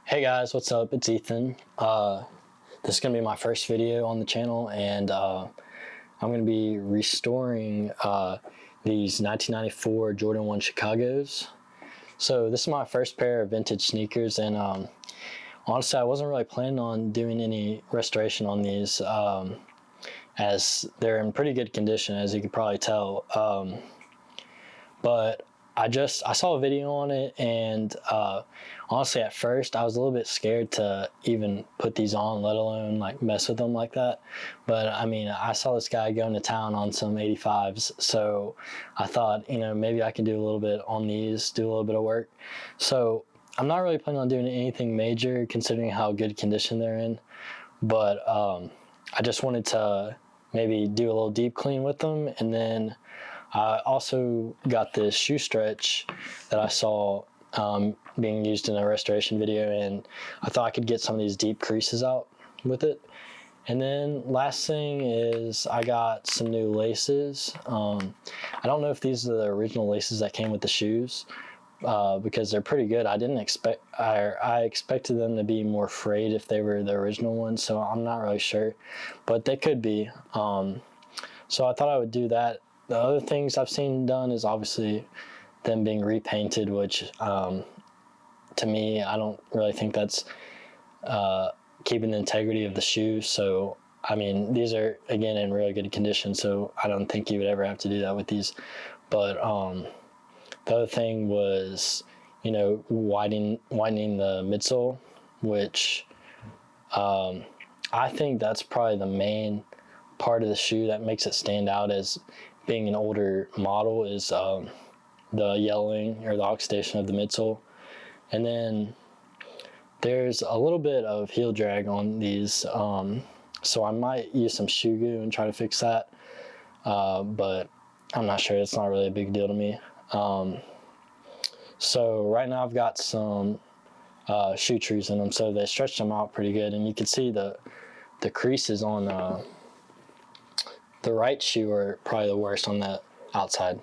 Hey guys, what's up? It's Ethan. This is going to be my first video on the channel, and I'm going to be restoring these 1994 Jordan 1 Chicagos. So this is my first pair of vintage sneakers, and honestly I wasn't really planning on doing any restoration on these as they're in pretty good condition, as you can probably tell. But I saw a video on it, and honestly at first I was a little bit scared to even put these on, let alone like mess with them like that. But I mean, I saw this guy going to town on some 85s, so I thought, maybe I can do a little bit on these, do a little bit of work. So I'm not really planning on doing anything major considering how good condition they're in, but I just wanted to maybe do a little deep clean with them. And then I also got this shoe stretch that I saw being used in a restoration video, and I thought I could get some of these deep creases out with it. And then last thing is I got some new laces. I don't know if these are the original laces that came with the shoes, because they're pretty good. I expected them to be more frayed if they were the original ones, so I'm not really sure, but they could be. So I thought I would do that. The other things I've seen done is obviously them being repainted, which to me, I don't really think that's keeping the integrity of the shoe. So, I mean, these are, again, in really good condition, so I don't think you would ever have to do that with these. But the other thing was, widening the midsole, which I think that's probably the main part of the shoe that makes it stand out as being an older model, is the yellowing or the oxidation of the midsole. And then there's a little bit of heel drag on these, so I might use some shoe glue and try to fix that, but I'm not sure. It's not really a big deal to me. So right now I've got some shoe trees in them, so they stretch them out pretty good, and you can see the creases on the right shoe are probably the worst on the outside.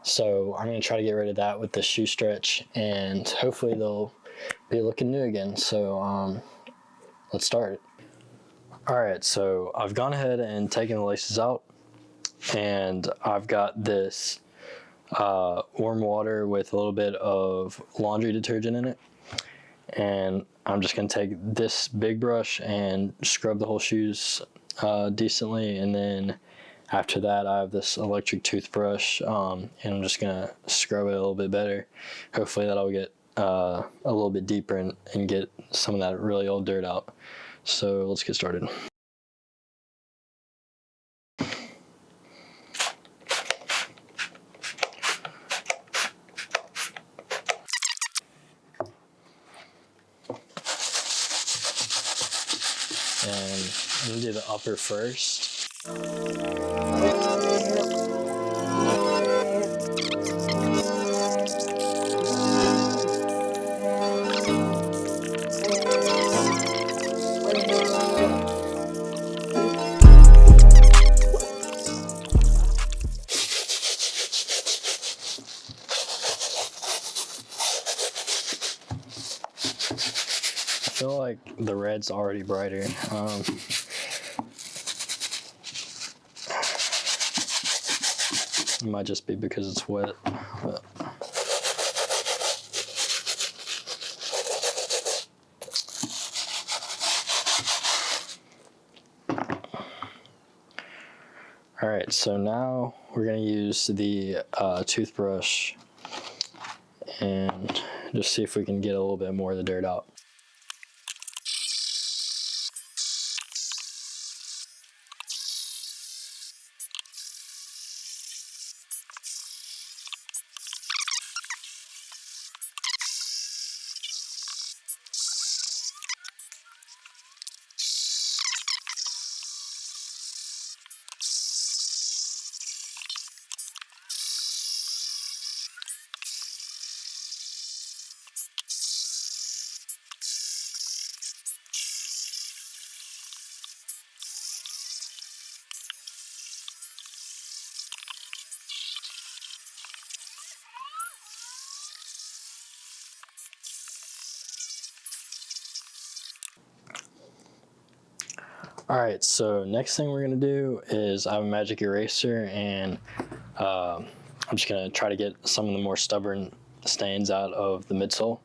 So I'm going to try to get rid of that with the shoe stretch, and hopefully they'll be looking new again. So let's start. Alright, so I've gone ahead and taken the laces out, and I've got this warm water with a little bit of laundry detergent in it, and I'm just going to take this big brush and scrub the whole shoes decently. And then after that I have this electric toothbrush, and I'm just going to scrub it a little bit better. Hopefully that'll get a little bit deeper and get some of that really old dirt out. So let's get started. And I'm going to do the upper first. I feel like the red's already brighter. It might just be because it's wet. But. All right, so now we're going to use the toothbrush and just see if we can get a little bit more of the dirt out. All right, so next thing we're gonna do is I have a magic eraser, and I'm just gonna try to get some of the more stubborn stains out of the midsole.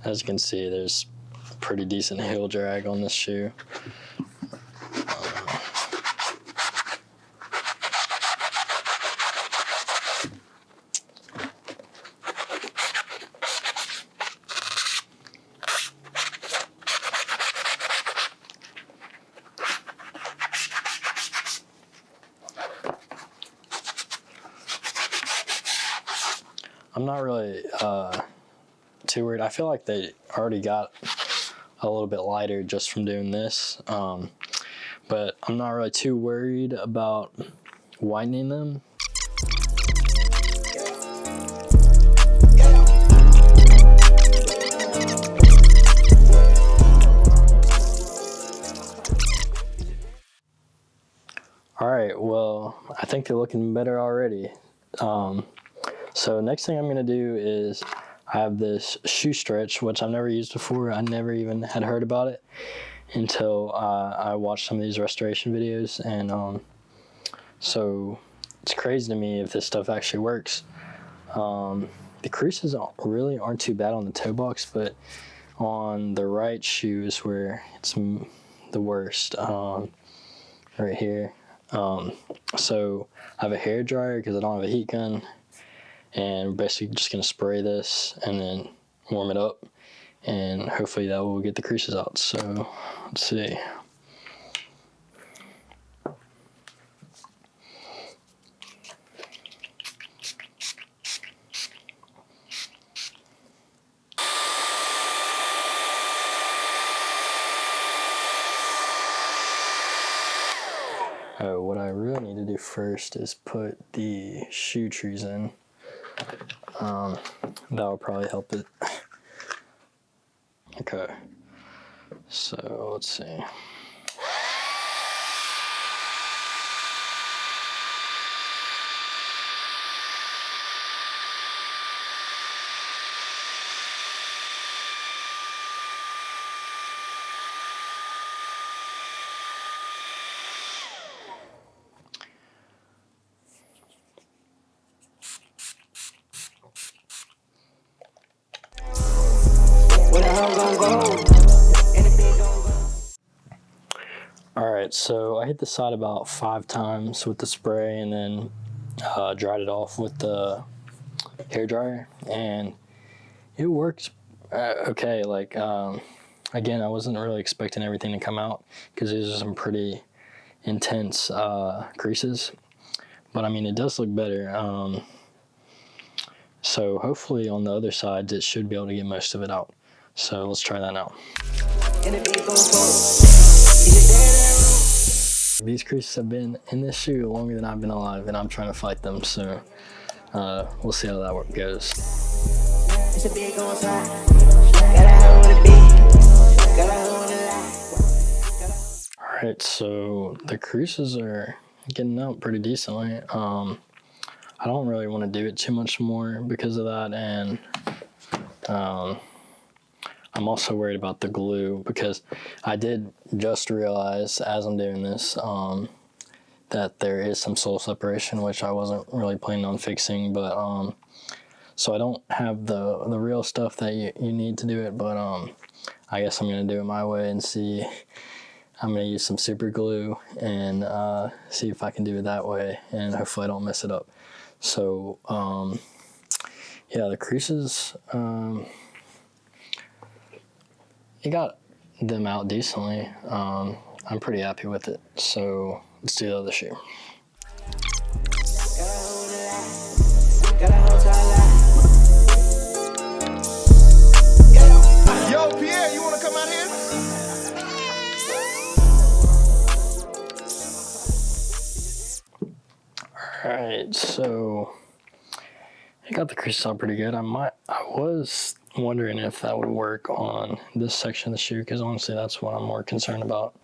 As you can see, there's pretty decent heel drag on this shoe. I'm not really too worried. I feel like they already got a little bit lighter just from doing this, but I'm not really too worried about whitening them. All right, well, I think they're looking better already. So next thing I'm gonna do is I have this shoe stretch, which I've never used before. I never even had heard about it until I watched some of these restoration videos, and so it's crazy to me if this stuff actually works. The creases really aren't too bad on the toe box, but on the right shoe is where it's the worst, right here. So I have a hair dryer because I don't have a heat gun, and we're basically just gonna spray this and then warm it up, and hopefully that will get the creases out. So let's see. Oh, what I really need to do first is put the shoe trees in. That will probably help it. Okay, so let's see. Alright, so I hit the side about 5 times with the spray, and then dried it off with the hair dryer, and it worked okay. Like, again, I wasn't really expecting everything to come out because these are some pretty intense creases, but I mean, it does look better. So hopefully on the other sides it should be able to get most of it out. So let's try that now. These creases have been in this shoe longer than I've been alive, and I'm trying to fight them, so we'll see how that work goes. Alright, so the creases are getting out pretty decently. I don't really want to do it too much more because of that, and I'm also worried about the glue because I did just realize as I'm doing this that there is some sole separation, which I wasn't really planning on fixing, but so I don't have the real stuff that you need to do it, but I guess I'm going to do it my way and see. I'm going to use some super glue and see if I can do it that way, and hopefully I don't mess it up. So yeah, the creases, you got them out decently. I'm pretty happy with it. So let's do the other shoe. Yo, Pierre, you want to come out here? Alright, so I got the creases out pretty good. I was wondering if that would work on this section of the shoe, because honestly that's what I'm more concerned about.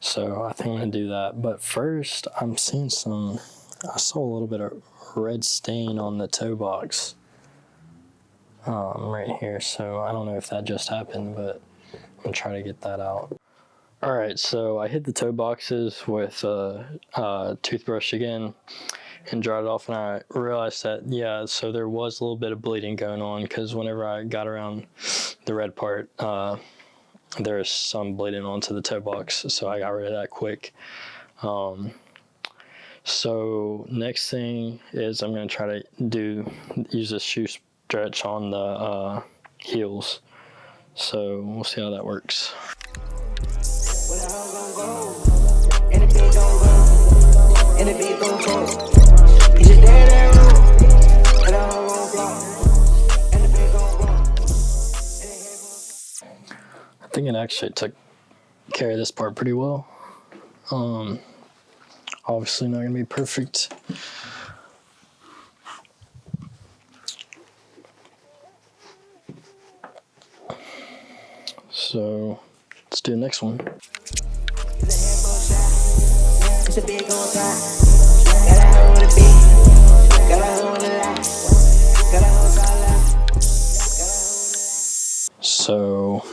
So I think I'm gonna do that. But first, I saw a little bit of red stain on the toe box right here. So I don't know if that just happened, but I'm gonna try to get that out. All right, so I hit the toe boxes with a toothbrush again and dried it off, and I realized that, yeah, so there was a little bit of bleeding going on, because whenever I got around the red part, there's some bleeding onto the toe box, so I got rid of that quick. So next thing is I'm going to try to use this shoe stretch on the heels, so we'll see how that works. I think it actually took care of this part pretty well. Obviously not gonna be perfect. So let's do the next one. It's a big on top. Gotta hold it big. Gotta hold it light. Gotta hold it. So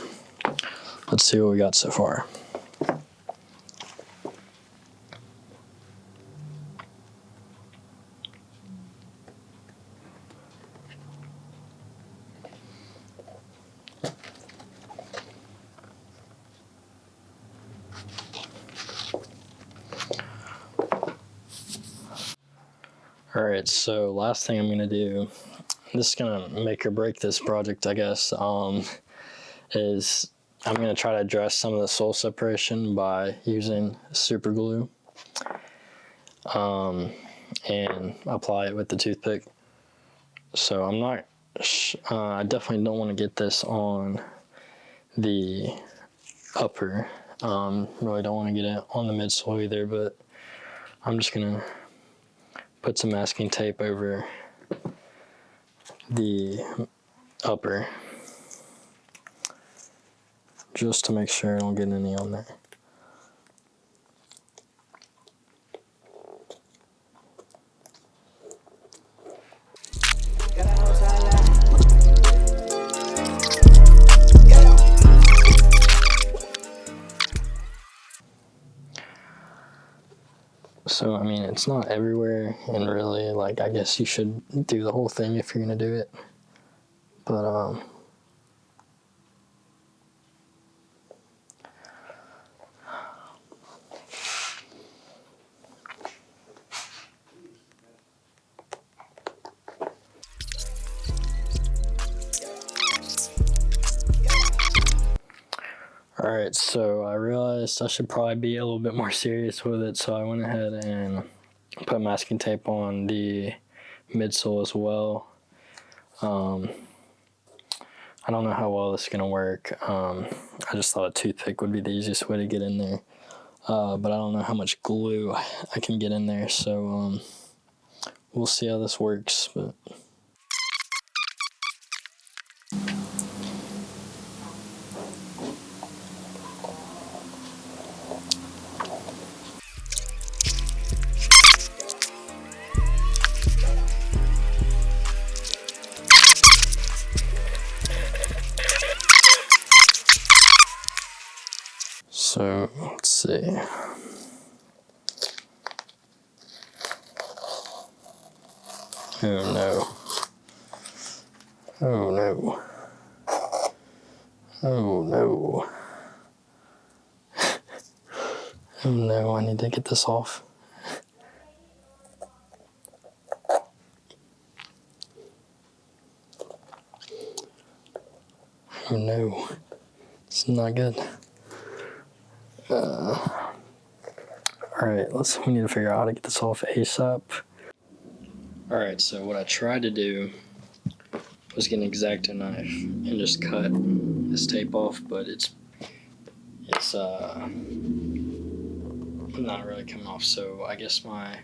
let's see what we got so far. All right, so last thing I'm gonna do, this is gonna make or break this project, I guess, is I'm gonna try to address some of the sole separation by using super glue, and apply it with the toothpick. So I'm not, I definitely don't want to get this on the upper. Really don't want to get it on the midsole either, but I'm just gonna put some masking tape over the upper just to make sure I don't get any on there. So, I mean, it's not everywhere, and really, like, I guess you should do the whole thing if you're gonna do it. But, Alright, so I realized I should probably be a little bit more serious with it, so I went ahead and put masking tape on the midsole as well. I don't know how well this is going to work. I just thought a toothpick would be the easiest way to get in there. But I don't know how much glue I can get in there, so we'll see how this works. But so let's see. Oh no. Oh no. Oh no. Oh no, I need to get this off. Oh no. It's not good. Alright, we need to figure out how to get this off ASAP. Alright, so what I tried to do was get an X-Acto knife and just cut this tape off, but it's not really coming off. So I guess my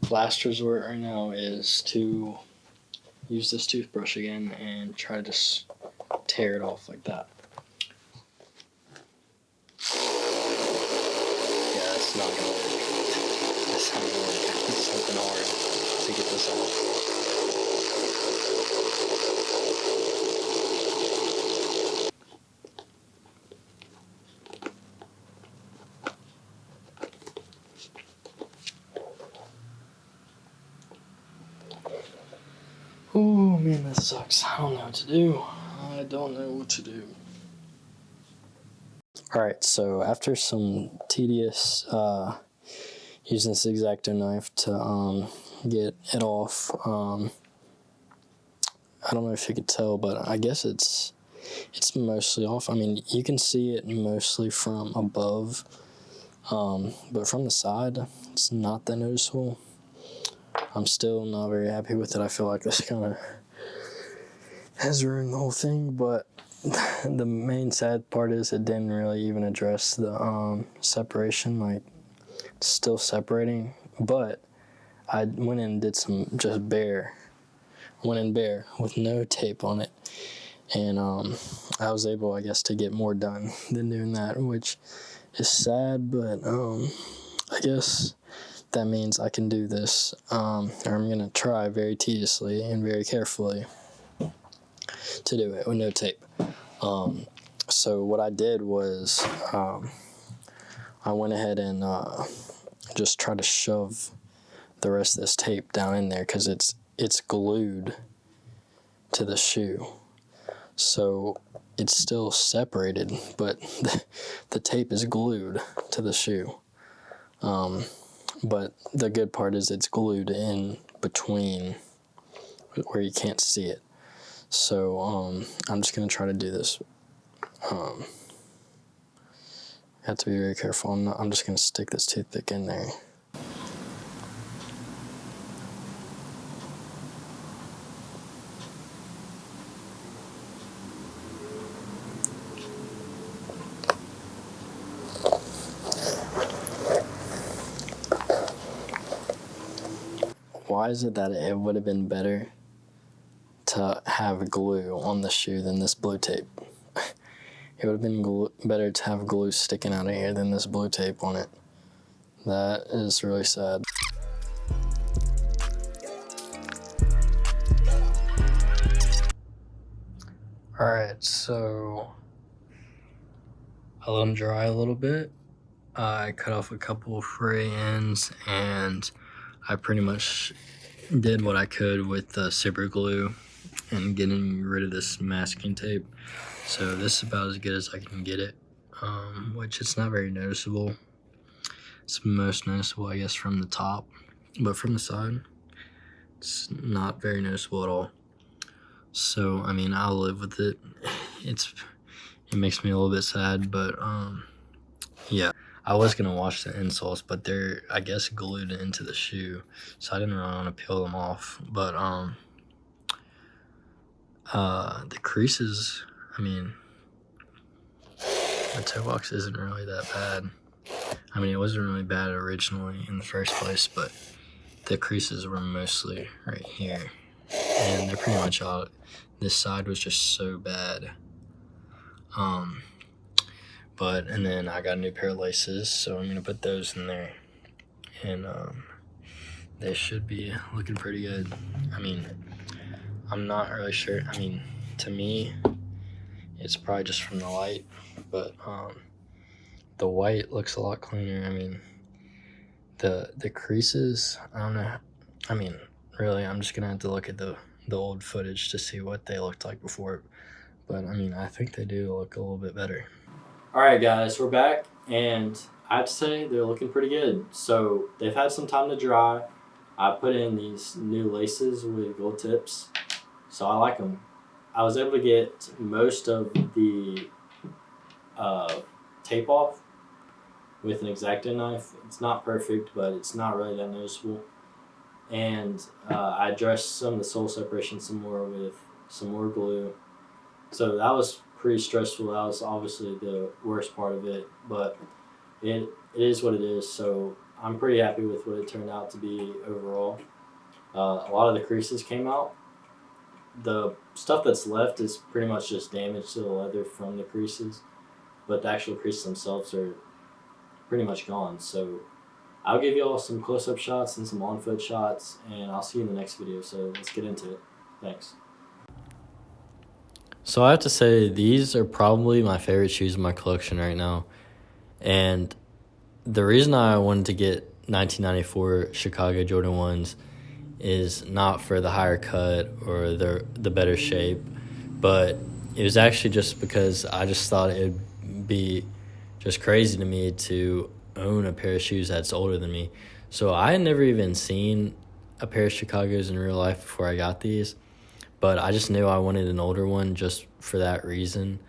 last resort right now is to use this toothbrush again and try to just tear it off like that. Oh man, that sucks. I don't know what to do. I don't know what to do. Alright, so after some tedious using this X-Acto knife to get it off, I don't know if you could tell, but I guess it's mostly off. I mean, you can see it mostly from above, but from the side, it's not that noticeable. I'm still not very happy with it. I feel like this kind of has ruined the whole thing, but the main sad part is it didn't really even address the separation. Like, it's still separating, but I went in and did some just bare with no tape on it, and I was able, I guess, to get more done than doing that, which is sad, but I guess that means I can do this, or I'm gonna try very tediously and very carefully to do it with no tape. So what I did was I went ahead and just tried to shove the rest of this tape down in there because it's glued to the shoe. So it's still separated, but the tape is glued to the shoe. But the good part is it's glued in between where you can't see it. So I'm just going to try to do this. I have to be very careful. I'm just going to stick this toothpick in there. Why is it that it would have been better to have glue on the shoe than this blue tape? It would have been better to have glue sticking out of here than this blue tape on it. That is really sad. Alright, so I let them dry a little bit. I cut off a couple of fray ends, and I pretty much did what I could with the super glue and getting rid of this masking tape. So this is about as good as I can get it, which it's not very noticeable. It's most noticeable, I guess, from the top, but from the side, it's not very noticeable at all. So, I mean, I'll live with it. It makes me a little bit sad, but yeah. I was gonna wash the insoles, but they're, I guess, glued into the shoe, so I didn't really want to peel them off. But the creases, I mean, the toe box isn't really that bad. I mean, it wasn't really bad originally in the first place, but the creases were mostly right here, and they're pretty much out. This side was just so bad. And then I got a new pair of laces, so I'm gonna put those in there, and they should be looking pretty good. I mean, I'm not really sure. I mean, to me, it's probably just from the light, but the white looks a lot cleaner. I mean, the creases, I don't know. I mean, really, I'm just gonna have to look at the old footage to see what they looked like before, but I mean, I think they do look a little bit better. All right, guys, we're back, and I'd say they're looking pretty good. So they've had some time to dry. I put in these new laces with gold tips, so I like them. I was able to get most of the tape off with an X-Acto knife. It's not perfect, but it's not really that noticeable. And I addressed some of the sole separation some more with some more glue. So that was pretty stressful. That was obviously the worst part of it, but it is what it is. So I'm pretty happy with what it turned out to be overall. A lot of the creases came out. The stuff that's left is pretty much just damage to the leather from the creases, but the actual creases themselves are pretty much gone. So I'll give y'all some close-up shots and some on-foot shots, and I'll see you in the next video. So let's get into it. Thanks. So I have to say, these are probably my favorite shoes in my collection right now. And the reason I wanted to get 1994 Chicago Jordan 1s is not for the higher cut or the better shape, but it was actually just because I just thought it'd be just crazy to me to own a pair of shoes that's older than me. So I had never even seen a pair of Chicagos in real life before I got these, but I just knew I wanted an older one just for that reason.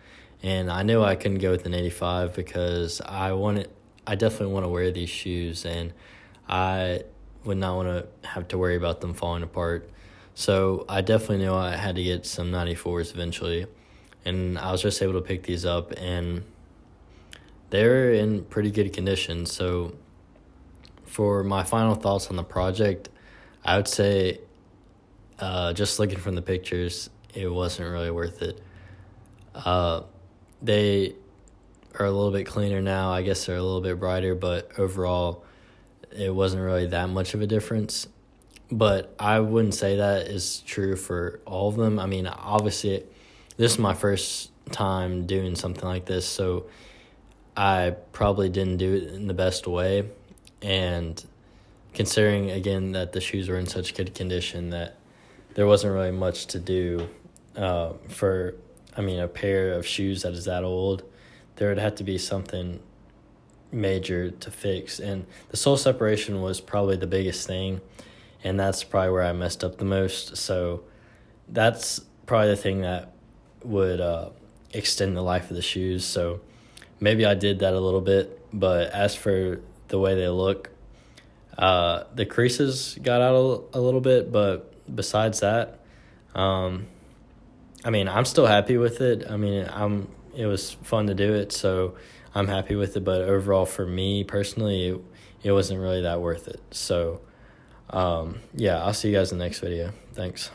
And I knew I couldn't go with an 85 because I definitely want to wear these shoes, and I would not want to have to worry about them falling apart. So I definitely knew I had to get some 94s eventually. And I was just able to pick these up, and they're in pretty good condition. So for my final thoughts on the project, I would say just looking from the pictures, it wasn't really worth it. They are a little bit cleaner now. I guess they're a little bit brighter, but overall, it wasn't really that much of a difference. But I wouldn't say that is true for all of them. I mean, obviously, this is my first time doing something like this, so I probably didn't do it in the best way. And considering, again, that the shoes were in such good condition that there wasn't really much to do for, a pair of shoes that is that old, there would have to be something major to fix. And the sole separation was probably the biggest thing, and that's probably where I messed up the most. So that's probably the thing that would extend the life of the shoes. So maybe I did that a little bit, but as for the way they look, the creases got out a little bit, but besides that, I'm still happy with it. It was fun to do it, so I'm happy with it. But overall, for me personally, it wasn't really that worth it. So, I'll see you guys in the next video. Thanks.